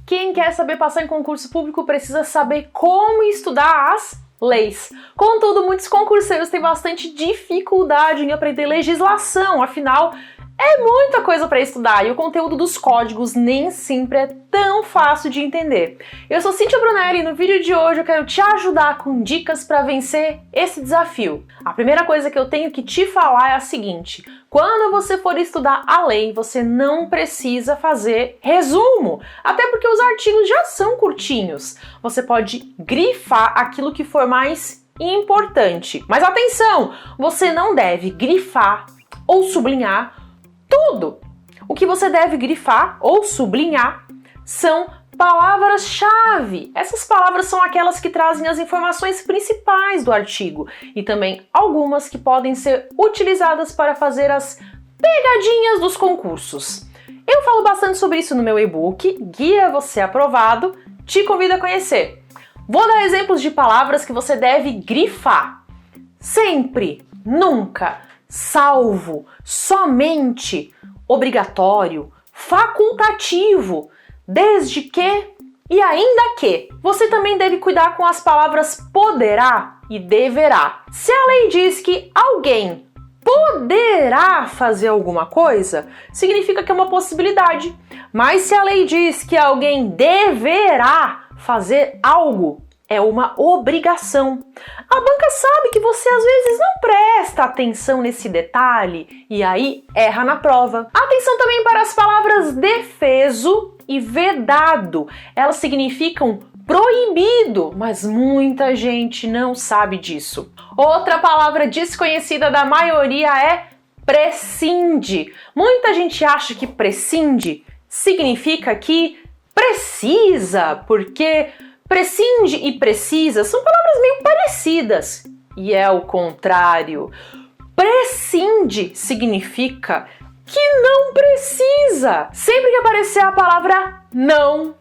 Quem quer saber passar em concurso público precisa saber como estudar as leis. Contudo, muitos concurseiros têm bastante dificuldade em aprender legislação, afinal, é muita coisa para estudar e o conteúdo dos códigos nem sempre é tão fácil de entender. Eu sou Cíntia Brunelli e no vídeo de hoje eu quero te ajudar com dicas para vencer esse desafio. A primeira coisa que eu tenho que te falar é a seguinte: quando você for estudar a lei, você não precisa fazer resumo, até porque os artigos já são curtinhos. Você pode grifar aquilo que for mais importante. Mas atenção, você não deve grifar ou sublinhar tudo. O que você deve grifar ou sublinhar são palavras-chave. Essas palavras são aquelas que trazem as informações principais do artigo e também algumas que podem ser utilizadas para fazer as pegadinhas dos concursos. Eu falo bastante sobre isso no meu e-book, Guia Você Aprovado, te convido a conhecer. Vou dar exemplos de palavras que você deve grifar. Sempre, nunca, salvo, somente, obrigatório, facultativo, desde que e ainda que. Você também deve cuidar com as palavras poderá e deverá. Se a lei diz que alguém poderá fazer alguma coisa, significa que é uma possibilidade. Mas se a lei diz que alguém deverá fazer algo, é uma obrigação. A banca sabe que você às vezes não presta atenção nesse detalhe e aí erra na prova. Atenção também para as palavras defeso e vedado. Elas significam proibido, mas muita gente não sabe disso. Outra palavra desconhecida da maioria é prescinde. Muita gente acha que prescinde significa que precisa, porque prescinde e precisa são palavras meio parecidas, e é o contrário. Prescinde significa que não precisa. Sempre que aparecer a palavra não,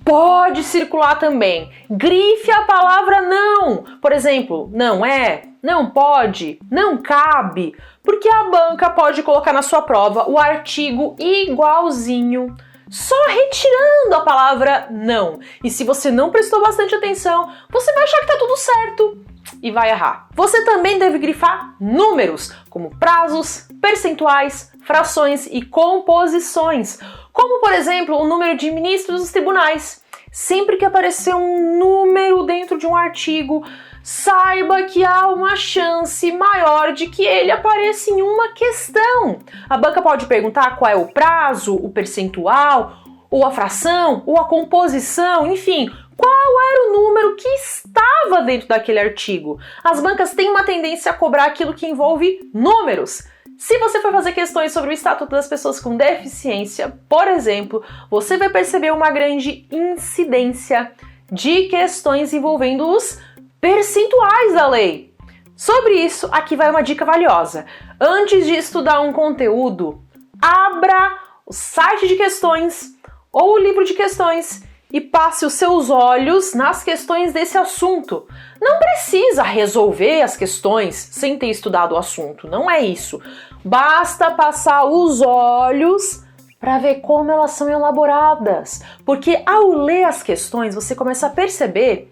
pode circular também. Grife a palavra não. Por exemplo, não é, não pode, não cabe, porque a banca pode colocar na sua prova o artigo igualzinho, só retirando a palavra não. E se você não prestou bastante atenção, você vai achar que tá tudo certo e vai errar. Você também deve grifar números, como prazos, percentuais, frações e composições, como por exemplo o número de ministros dos tribunais. Sempre que aparecer um número dentro de um artigo, saiba que há uma chance maior de que ele apareça em uma questão. A banca pode perguntar qual é o prazo, o percentual, ou a fração, ou a composição, enfim, qual era o número que estava dentro daquele artigo. As bancas têm uma tendência a cobrar aquilo que envolve números. Se você for fazer questões sobre o Estatuto das Pessoas com Deficiência, por exemplo, você vai perceber uma grande incidência de questões envolvendo os percentuais da lei. Sobre isso, aqui vai uma dica valiosa. Antes de estudar um conteúdo, abra o site de questões ou o livro de questões e passe os seus olhos nas questões desse assunto. Não precisa resolver as questões sem ter estudado o assunto, não é isso. Basta passar os olhos para ver como elas são elaboradas, porque ao ler as questões você começa a perceber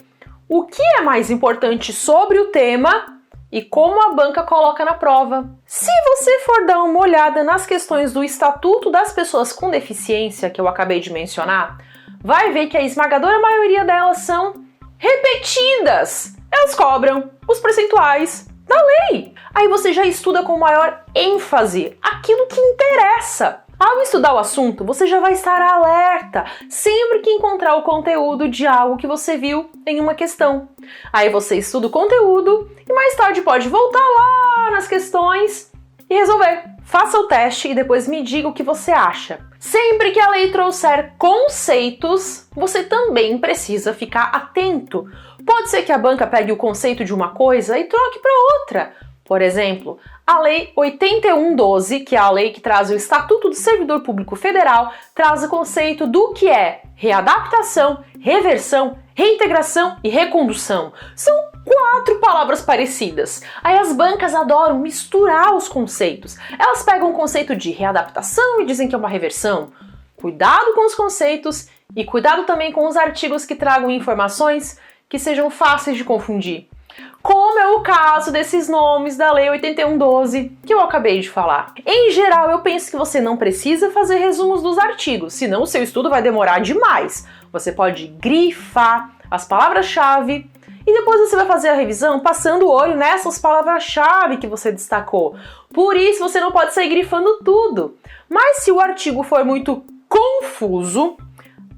o que é mais importante sobre o tema e como a banca coloca na prova. Se você for dar uma olhada nas questões do Estatuto das Pessoas com Deficiência, que eu acabei de mencionar, vai ver que a esmagadora maioria delas são repetidas. Elas cobram os percentuais da lei. Aí você já estuda com maior ênfase aquilo que interessa. Ao estudar o assunto, você já vai estar alerta sempre que encontrar o conteúdo de algo que você viu em uma questão. Aí você estuda o conteúdo e mais tarde pode voltar lá nas questões e resolver. Faça o teste e depois me diga o que você acha. Sempre que a lei trouxer conceitos, você também precisa ficar atento. Pode ser que a banca pegue o conceito de uma coisa e troque para outra. Por exemplo, a Lei 8112, que é a lei que traz o Estatuto do Servidor Público Federal, traz o conceito do que é readaptação, reversão, reintegração e recondução. São 4 palavras parecidas. Aí as bancas adoram misturar os conceitos. Elas pegam o conceito de readaptação e dizem que é uma reversão. Cuidado com os conceitos E cuidado também com os artigos que tragam informações que sejam fáceis de confundir, como é o caso desses nomes da Lei 8112 que eu acabei de falar. Em geral, eu penso que você não precisa fazer resumos dos artigos, senão o seu estudo vai demorar demais. Você pode grifar as palavras-chave e depois você vai fazer a revisão passando o olho nessas palavras-chave que você destacou. Por isso, você não pode sair grifando tudo. Mas se o artigo for muito confuso,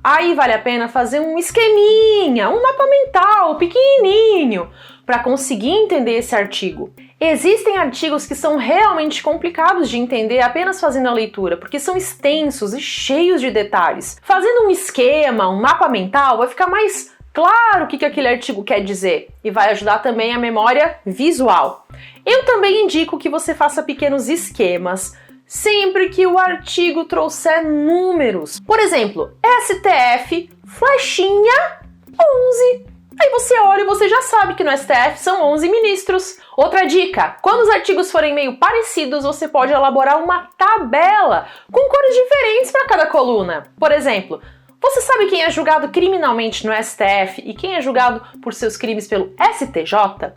aí vale a pena fazer um esqueminha, um mapa mental pequenininho para conseguir entender esse artigo. Existem artigos que são realmente complicados de entender apenas fazendo a leitura, porque são extensos e cheios de detalhes. Fazendo um esquema, um mapa mental, vai ficar mais claro o que aquele artigo quer dizer e vai ajudar também a memória visual. Eu também indico que você faça pequenos esquemas sempre que o artigo trouxer números. Por exemplo, STF, flechinha, 11. Aí você olha e você já sabe que no STF são 11 ministros. Outra dica, quando os artigos forem meio parecidos, você pode elaborar uma tabela com cores diferentes para cada coluna. Por exemplo, você sabe quem é julgado criminalmente no STF e quem é julgado por seus crimes pelo STJ?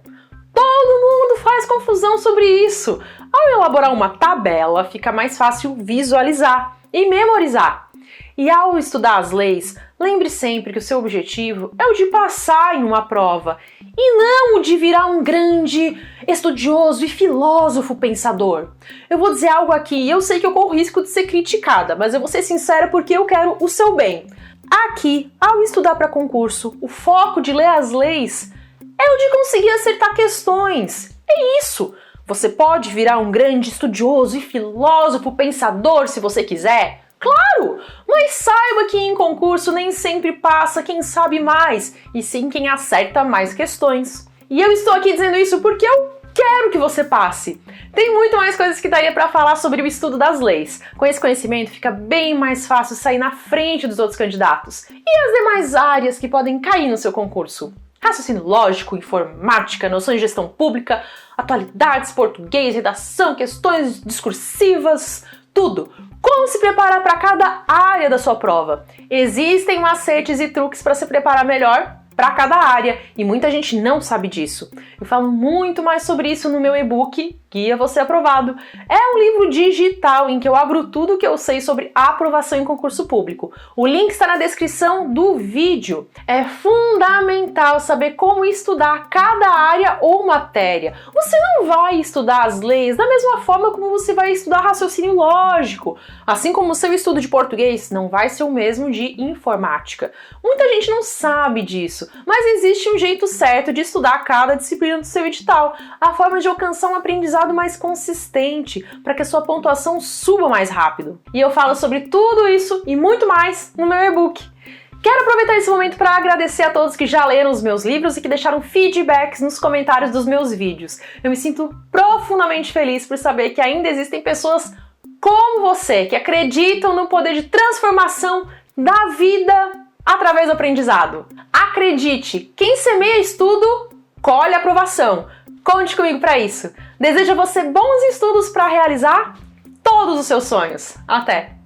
Todo mundo faz confusão sobre isso. Ao elaborar uma tabela, fica mais fácil visualizar e memorizar. E ao estudar as leis, lembre sempre que o seu objetivo é o de passar em uma prova e não o de virar um grande estudioso e filósofo pensador. Eu vou dizer algo aqui e eu sei que eu corro risco de ser criticada, mas eu vou ser sincera porque eu quero o seu bem. Aqui, ao estudar para concurso, o foco de ler as leis é o de conseguir acertar questões. É isso! Você pode virar um grande estudioso e filósofo pensador se você quiser. Claro! Mas saiba que em concurso nem sempre passa quem sabe mais, e sim quem acerta mais questões. E eu estou aqui dizendo isso porque eu quero que você passe. Tem muito mais coisas que daria para falar sobre o estudo das leis. Com esse conhecimento fica bem mais fácil sair na frente dos outros candidatos. E as demais áreas que podem cair no seu concurso? Raciocínio lógico, informática, noções de gestão pública, atualidades, português, redação, questões discursivas, tudo. Como se preparar para cada área da sua prova? Existem macetes e truques para se preparar melhor para cada área e muita gente não sabe disso. Eu falo muito mais sobre isso no meu e-book Guia Você Aprovado. É um livro digital em que eu abro tudo o que eu sei sobre aprovação em concurso público. O link está na descrição do vídeo. É fundamental saber como estudar cada área ou matéria. Você não vai estudar as leis da mesma forma como você vai estudar raciocínio lógico. Assim como o seu estudo de português não vai ser o mesmo de informática. Muita gente não sabe disso, mas existe um jeito certo de estudar cada disciplina do seu edital. A forma de alcançar um aprendizado mais consistente, para que a sua pontuação suba mais rápido. E eu falo sobre tudo isso e muito mais no meu e-book. Quero aproveitar esse momento para agradecer a todos que já leram os meus livros e que deixaram feedbacks nos comentários dos meus vídeos. Eu me sinto profundamente feliz por saber que ainda existem pessoas como você, que acreditam no poder de transformação da vida através do aprendizado. Acredite, quem semeia estudo, colhe aprovação. Conte comigo para isso. Desejo a você bons estudos para realizar todos os seus sonhos. Até!